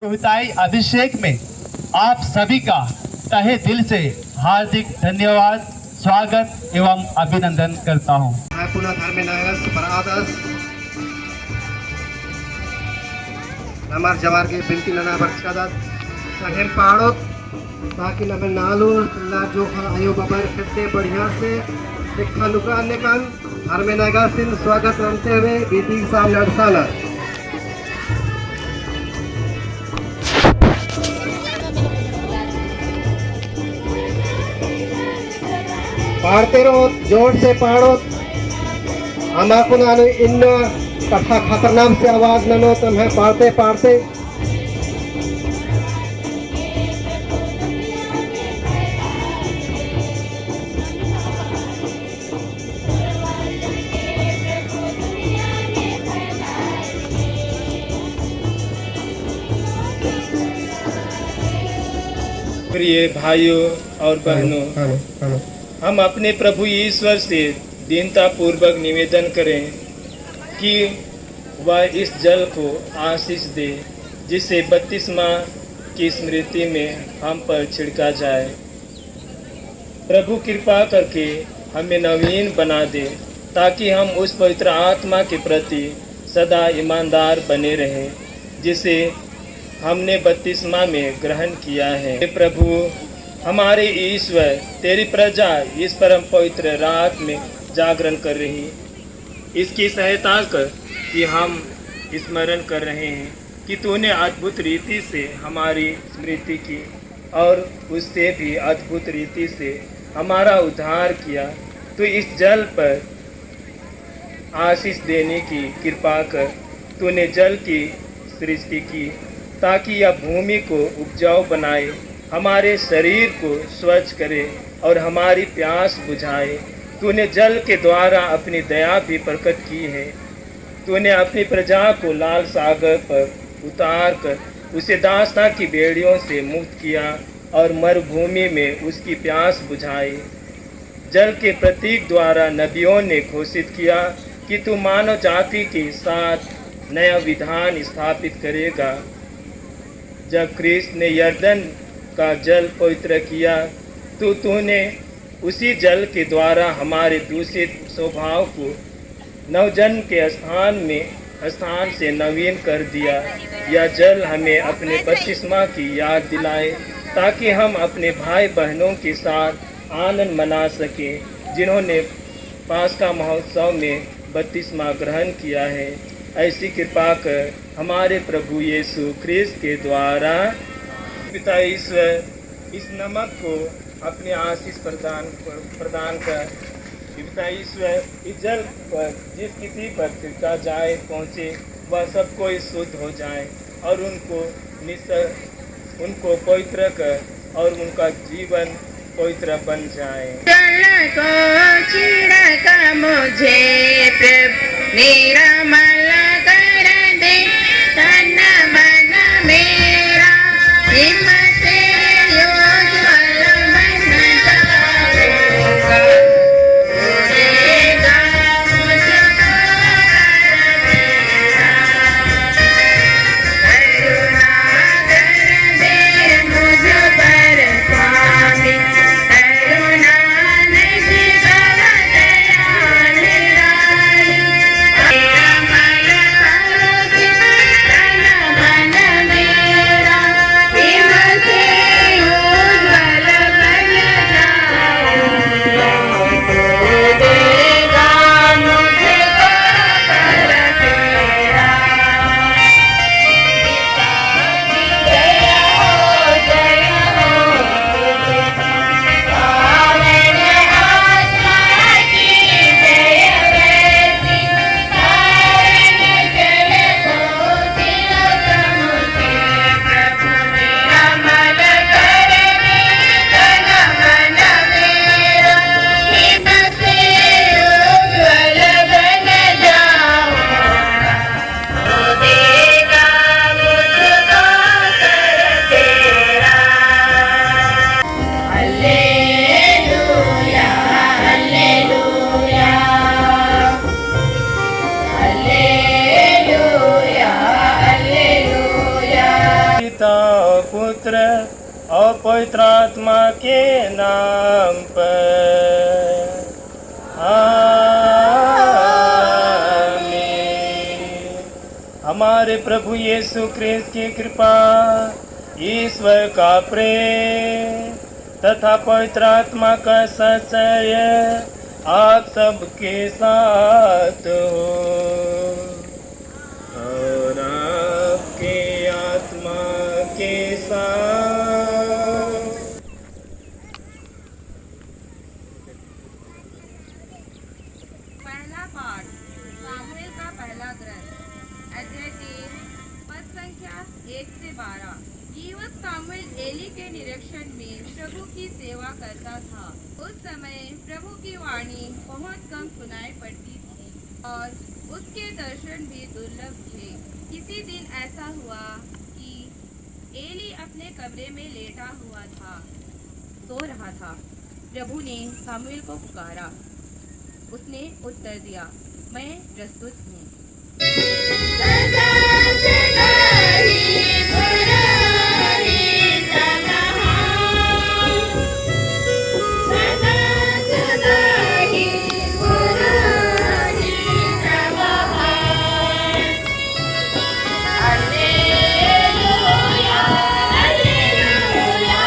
कविताई अभिषेक में आप सभी का तहे दिल से हार्दिक धन्यवाद, स्वागत एवं अभिनंदन करता हूं। पुनः धर्म नगस परादस नमर जवार के बिनती नना बरकदात सहेम पाड़ो ताकि नबे नालू ला जो आयो बबर करते बढ़िया से देखा लुका ने कान धर्म नगस स्वागत करते हुए बीती साल लड़साला पाड़ते रहो जोर से पाड़ो हमारे नानो इन कथा खतरनाक से आवाज न लो तुम्हें पाड़ते पाड़ते प्रिय भाइयों और बहनों, हम अपने प्रभु ईश्वर से दीनता पूर्वक निवेदन करें कि वह इस जल को आशीष दे जिसे बपतिस्मा की स्मृति में हम पर छिड़का जाए। प्रभु कृपा करके हमें नवीन बना दे ताकि हम उस पवित्र आत्मा के प्रति सदा ईमानदार बने रहें जिसे हमने बपतिस्मा में ग्रहण किया है। प्रभु हमारे ईश्वर, तेरी प्रजा इस परम पवित्र रात में जागरण कर रही, इसकी सहायता कर कि हम स्मरण कर रहे हैं कि तूने अद्भुत रीति से हमारी स्मृति की और उससे भी अद्भुत रीति से हमारा उद्धार किया। तो इस जल पर आशीष देने की कृपा कर। तूने जल की सृष्टि की ताकि यह भूमि को उपजाऊ बनाए, हमारे शरीर को स्वच्छ करे और हमारी प्यास बुझाए। तूने जल के द्वारा अपनी दया भी प्रकट की है। तूने अपनी प्रजा को लाल सागर पर उतार कर उसे दास्ता की बेड़ियों से मुक्त किया और मरुभूमि में उसकी प्यास बुझाई। जल के प्रतीक द्वारा नबियों ने घोषित किया कि तू मानव जाति के साथ नया विधान स्थापित करेगा। जब ख्रीस्त ने यर्दन का जल पवित्र किया तो तूने उसी जल के द्वारा हमारे दूषित स्वभाव को नवजन्म के स्थान से नवीन कर दिया। यह जल हमें अपने बपतिस्मा की याद दिलाए ताकि हम अपने भाई बहनों के साथ आनंद मना सकें जिन्होंने पास्का महोत्सव में बपतिस्मा ग्रहण किया है। ऐसी कृपा कर हमारे प्रभु यीशु ख्रीस्त के द्वारा पिता ईश्वर इस नमक को अपने आशीष प्रदान कर। पिता ईश्वर इस जल पर जिस किसी पर छिड़का जाए पहुँचे वह सब कोई शुद्ध हो जाए और उनको पवित्र कर और उनका जीवन पवित्र बन जाए। जल को छिड़का मुझे प्रभु निर्मल कर दे तन मन मेरा हिम्मत से उज्ज्वल बन जाऊंगा। उड़ेगा मुझको करुणा कर दे मुझ पर स्वामी। मन पिता और पुत्र और पवित्र आत्मा के नाम पर आमीन। हमारे प्रभु यीशु क्रिस्त की कृपा, ईश्वर का प्रेम तथा पवित्र आत्मा का संचय आप सबके साथ हो और आपके आत्मा के साथ। पहला पाठ सामुएल का पहला ग्रंथ अध्याय 3 पद संख्या 1 से 12। युवक सामुएल एली के निरीक्षण में प्रभु की सेवा करता था। उस समय प्रभु की वाणी बहुत कम सुनाई पड़ती थी और उसके दर्शन भी दुर्लभ थे। किसी दिन ऐसा हुआ कि एली अपने कमरे में लेटा हुआ था, सो रहा था। प्रभु ने सामुएल को पुकारा। उसने उत्तर दिया, मैं प्रस्तुत हूँ। सदा सदा ही बुराई तबाह, सदा सदा ही बुराई तबाह। हालेलुया हालेलुया हालेलुया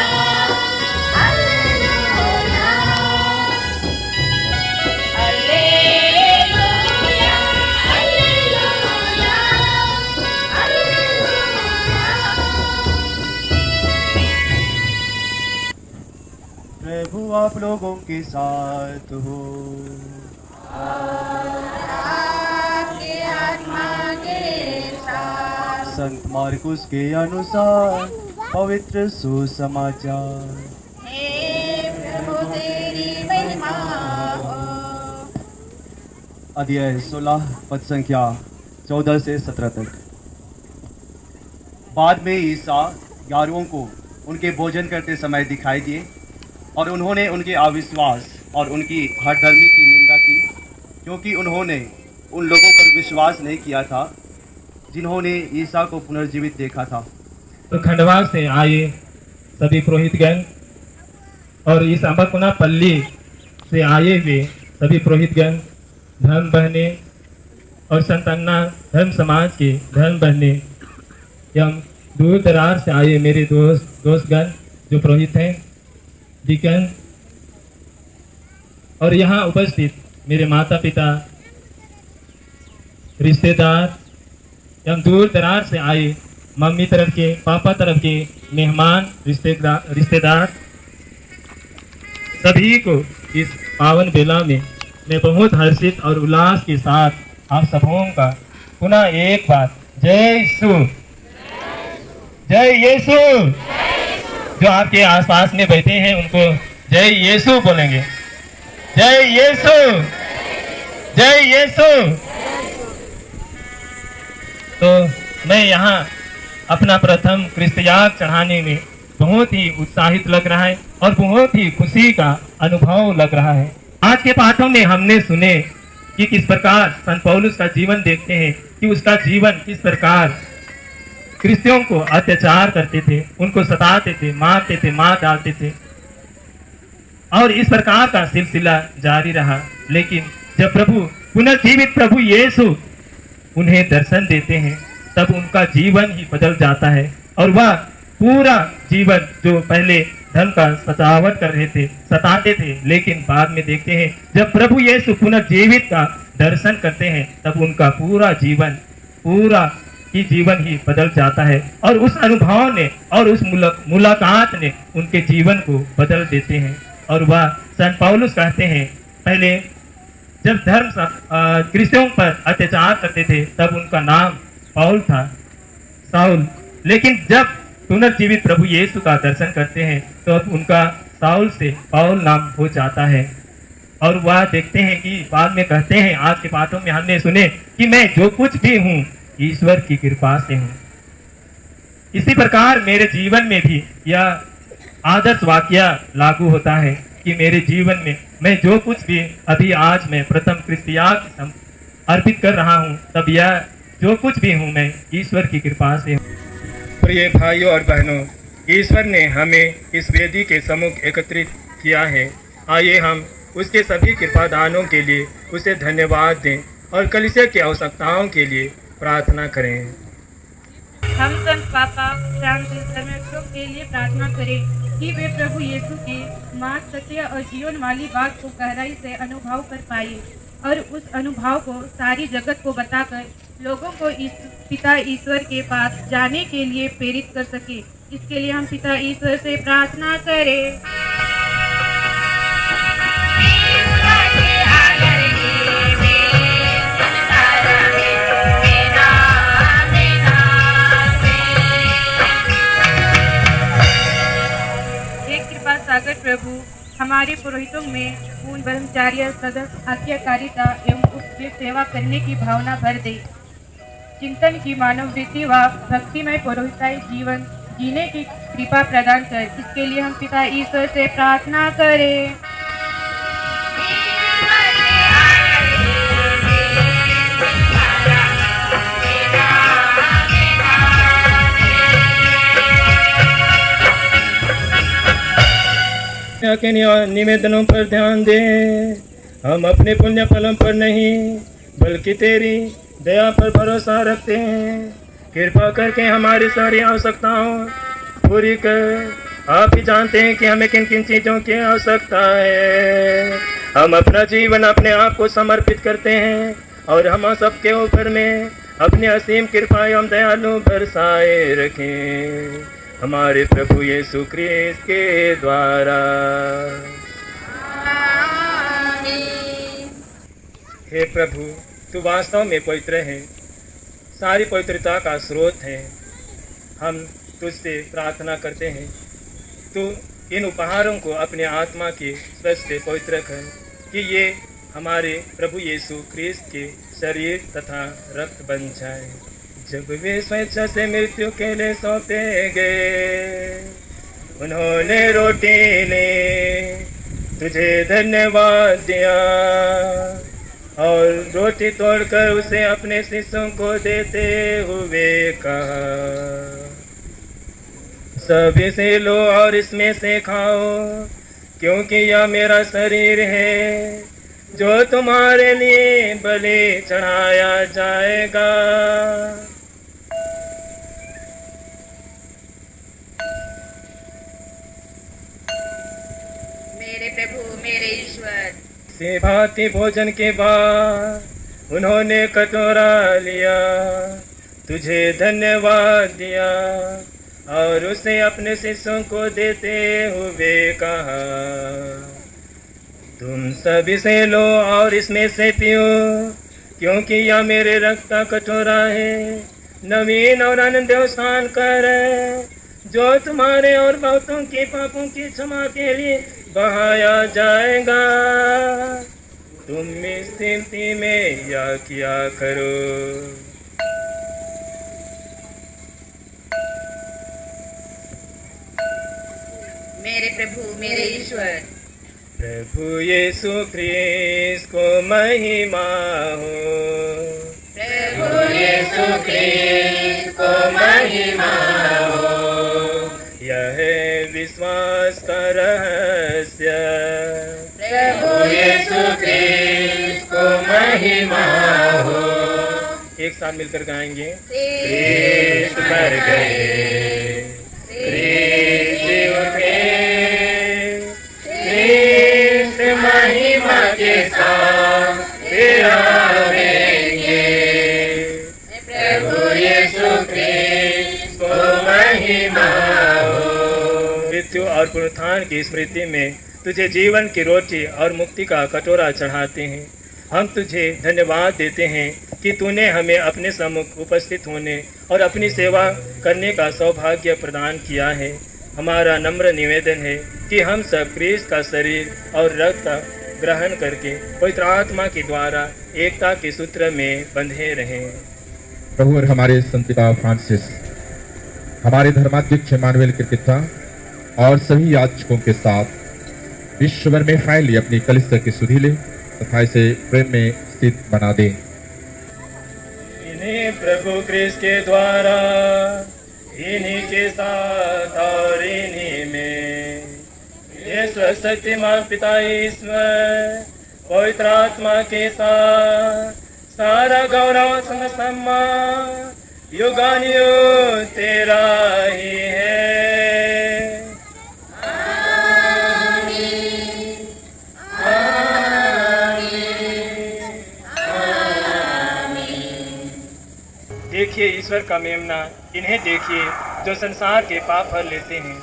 हालेलुया प्रभु आप लोगों के साथ हो। आपके आत्मा के साथ। संत मार्कुस के अनुसार पवित्र सुसमाचार। हे प्रभु तेरी महिमा हो। अध्याय 16 पद संख्या 14 से 17 तक। बाद में ईसा ग्यारहों को उनके भोजन करते समय दिखाई दिए और उन्होंने उनके अविश्वास और उनकी हठधर्मी की निंदा की, क्योंकि उन्होंने उन लोगों पर विश्वास नहीं किया था जिन्होंने ईसा को पुनर्जीवित देखा था। तो खंडवा से आए सभी पुरोहितगण और इस अम्बाकुना पल्ली से आए हुए सभी पुरोहितगण, धर्म बहने और संताना धर्म समाज के धर्म बहने एवं दूर दराज से आए मेरे दोस्तगण जो पुरोहित हैं, डीकन और यहाँ उपस्थित मेरे माता पिता, रिश्तेदार एवं दूर दराज से आए मम्मी तरफ के, पापा तरफ के मेहमान, रिश्तेदार सभी को इस पावन बेला में मैं बहुत हर्षित और उल्लास के साथ आप सबों का पुनः एक बार जय यीशु, जय यीशु। जो आपके आसपास में बैठे हैं उनको जय यीशु बोलेंगे। जय यीशु, जय यीशु। तो मैं यहाँ अपना प्रथम क्रिस्तियाग चढ़ाने में बहुत ही उत्साहित लग रहा है और बहुत ही खुशी का अनुभव लग रहा है। आज के पाठों में हमने सुने कि किस प्रकार संत पौलुस का जीवन देखते हैं कि उसका जीवन किस प्रकार क्रिस्तियों को अत्याचार करते थे, उनको सताते थे, मारते थे, मार डालते थे और इस प्रकार का सिलसिला जारी रहा। लेकिन जब पुनर्जीवित प्रभु यीशु उन्हें दर्शन देते हैं तब उनका जीवन ही बदल जाता है और वह पूरा जीवन जो पहले धर्म का सतावट कर रहे थे, सताते थे, लेकिन बाद में देखते हैं जब प्रभु यीशु पुनर्जीवित का दर्शन करते हैं तब उनका पूरा जीवन ही बदल जाता है और उस अनुभव ने और उस मुलाकात ने उनके जीवन को बदल देते हैं। और वह संत पौलुस कहते हैं पहले जब धर्म क्रिस्तियों पर अत्याचार करते थे तब उनका नाम पौल था, साउल, लेकिन जब पुनर्जीवित प्रभु यीशु का दर्शन करते हैं तो अब उनका साउल से पौल नाम हो जाता है। और वह देखते हैं कि बाद में कहते हैं, आज के पाठों में हमने सुने कि मैं जो कुछ भी हूँ ईश्वर की कृपा से हूँ। इसी प्रकार मेरे जीवन में भी यह आदर्श वाक्य लागू होता है कि मेरे जीवन में मैं जो कुछ भी अभी आज मैं प्रथम क्रिस्तियाग अर्पित कर रहा हूँ, तब यह जो कुछ भी हूँ मैं ईश्वर की कृपा से हूँ। प्रिय भाइयों और बहनों, ईश्वर ने हमें इस वेदी के सम्मुख एकत्रित किया है। आइए हम उसके सभी कृपादानों के लिए उसे धन्यवाद दें और कलीसिया की आवश्यकताओं के लिए प्रार्थना करें। हम संत पापा फ्रांसिस धर्मरक्षक के लिए प्रार्थना करें कि वे प्रभु यीशु के मार्ग, सत्य और जीवन वाली बात को गहराई से अनुभव कर पाए और उस अनुभव को सारी जगत को बताकर लोगों को इस पिता ईश्वर के पास जाने के लिए प्रेरित कर सके। इसके लिए हम पिता ईश्वर से प्रार्थना करें। सागर प्रभु हमारे पुरोहितों में पूर्ण ब्रह्मचार्य, सदस्य, आज्ञाकारिता एवं उपदेश सेवा करने की भावना भर दे। चिंतन की मानव वृत्ति व भक्तिमय पुरोहिताई जीवन जीने की कृपा प्रदान कर। इसके लिए हम पिता ईश्वर से प्रार्थना करें। के निवेदनों पर ध्यान दें। हम अपने पुण्य फलों पर नहीं बल्कि तेरी दया पर भरोसा रखते हैं। कृपा करके हमारी सारी आवश्यकताओं पूरी कर। आप ही जानते हैं कि हमें किन किन चीज़ों की आवश्यकता है। हम अपना जीवन अपने आप को समर्पित करते हैं और हम सबके ऊपर में अपनी असीम कृपा एवं दयालु बरसाए रखें, हमारे प्रभु यीशु ख्रीस्त के द्वारा। हे प्रभु, तू वास्तव में पवित्र है, सारी पवित्रता का स्रोत है। हम तुझसे प्रार्थना करते हैं, तू इन उपहारों को अपने आत्मा के स्पर्श से पवित्र कर कि ये हमारे प्रभु यीशु ख्रीस्त के शरीर तथा रक्त बन जाए। जब वे स्वेच्छा से मृत्यु के लिए सौंपे गए, उन्होंने रोटी ली, तुझे धन्यवाद दिया और रोटी तोड़कर उसे अपने शिष्यों को देते हुए कहा, सभी से लो और इसमें से खाओ, क्योंकि यह मेरा शरीर है जो तुम्हारे लिए बलि चढ़ाया जाएगा। मेरे प्रभु, मेरे ईश्वर। से भांति भोजन के बाद उन्होंने कटोरा लिया, तुझे धन्यवाद दिया और उसे अपने शिष्यों को देते हुए कहा, तुम सभी से लो और इसमें से पियो, क्योंकि यह मेरे रक्त का कटोरा है, नवीन और आनंद स्नान कर, जो तुम्हारे और बहुतों के पापों की क्षमा के लिए बहाया जाएगा। तुम इस स्थिति में यह किया करो। मेरे प्रभु, मेरे ईश्वर। प्रभु यीशु ख्रीस्त को महिमा हो, प्रभु यीशु ख्रीस्त को महिमा हो। यह विश्वास का रहस्य, प्रभु यीशु ख्रीस्त को महिमा हो। एक साथ मिलकर गाएंगे। ख्रीस्त मर गए, ख्रीस्त जीव उठे, ख्रीस्त महिमा के साथ फिर आएंगे। प्रभु यीशु ख्रीस्त को महिमा हो। मृत्यु और पुनरुत्थान की स्मृति में तुझे जीवन की रोटी और मुक्ति का कटोरा चढ़ाते हैं। हम तुझे धन्यवाद देते हैं कि तूने हमें अपने सम्मुख उपस्थित होने और अपनी सेवा करने का सौभाग्य प्रदान किया है। हमारा नम्र निवेदन है कि हम सब ख्रीस्त का शरीर और रक्त ग्रहण करके पवित्र आत्मा के द्वारा एकता के सूत्र में बंधे रहें। प्रभु और हमारे संत पिता फ्रांसिस, हमारे धर्माध्यक्ष इमानुएल किरकिट्टा और सभी याजकों के साथ विश्व भर में फैली अपनी कलीसिया की सुधि ले तथा इसे प्रेम में स्थित बना दे। इन्हें प्रभु ख्रीस्त के द्वारा इन्हीं के साथ और इन्हीं में ये सर्वशक्तिमान पिता ईश्वर पवित्र आत्मा के साथ सारा गौरव सम्मान युगानुयुग तेरा ही है। देखिए ईश्वर का मेमना, इन्हें देखिए जो संसार के पाप हर लेते हैं।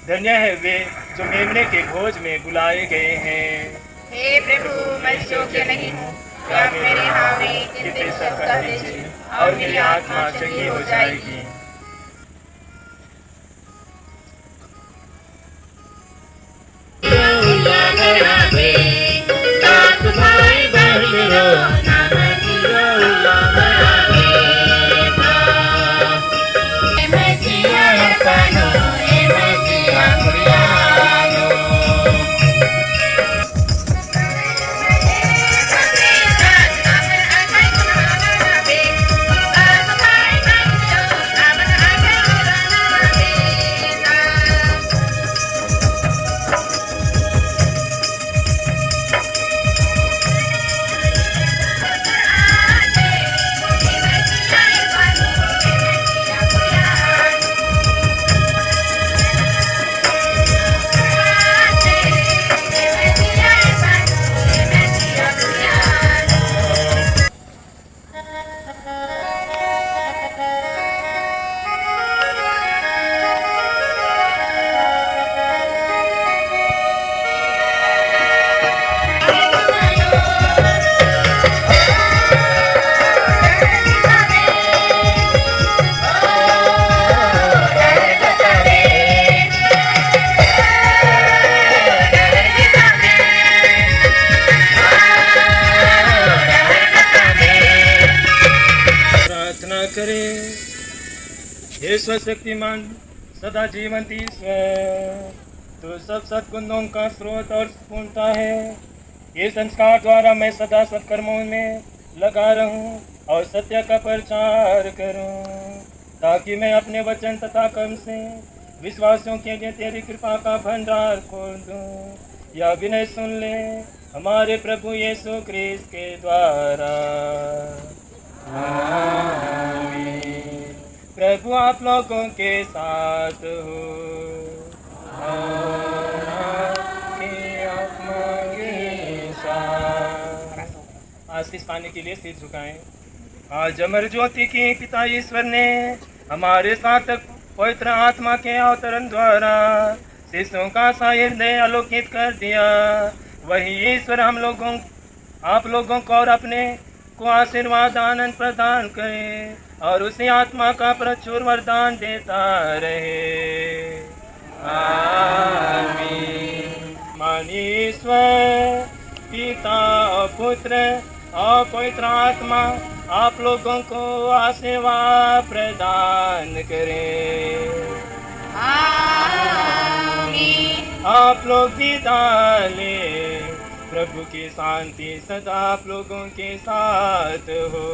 धन्य है वे जो मेमने के भोज में बुलाए गए हैं। हे प्रभु, मैं योग्य नहीं हूँ कि आप मेरे हावी चित्ते शब्द कह दीजिए और मेरी आत्मा चंगी हो जाएगी। हे सर्वशक्तिमान सदा जीवंत ईश्वर, तो सब सद्गुणों का स्रोत और पूर्णता है। ये संस्कार द्वारा मैं सदा सत्कर्मों में लगा रहूं और सत्य का प्रचार करूं, ताकि मैं अपने वचन तथा कर्म से विश्वासियों के लिए तेरी कृपा का भंडार खोल दूं। यह विनय सुन ले हमारे प्रभु यीशु क्रिस्त के द्वारा। आमीन। प्रभु आप लोगों के साथ हो और आपकी आत्मा के साथ। आशीष पाने के लिए सिर झुकाएं। आज अमर ज्योति की पिता ईश्वर ने हमारे साथ पवित्र आत्मा के अवतरण द्वारा शिष्यों का हृदय आलोकित कर दिया। वही ईश्वर हम लोगों आप लोगों को और अपने को आशीर्वाद आनंद प्रदान करे और उसी आत्मा का प्रचुर वरदान देता रहे। आमीन। मानी ईश्वर पिता और पुत्र और पवित्र आत्मा आप लोगों को आशीर्वाद प्रदान करे। आमीन। आप लोग भी डाले। प्रभु की शांति सदा आप लोगों के साथ हो।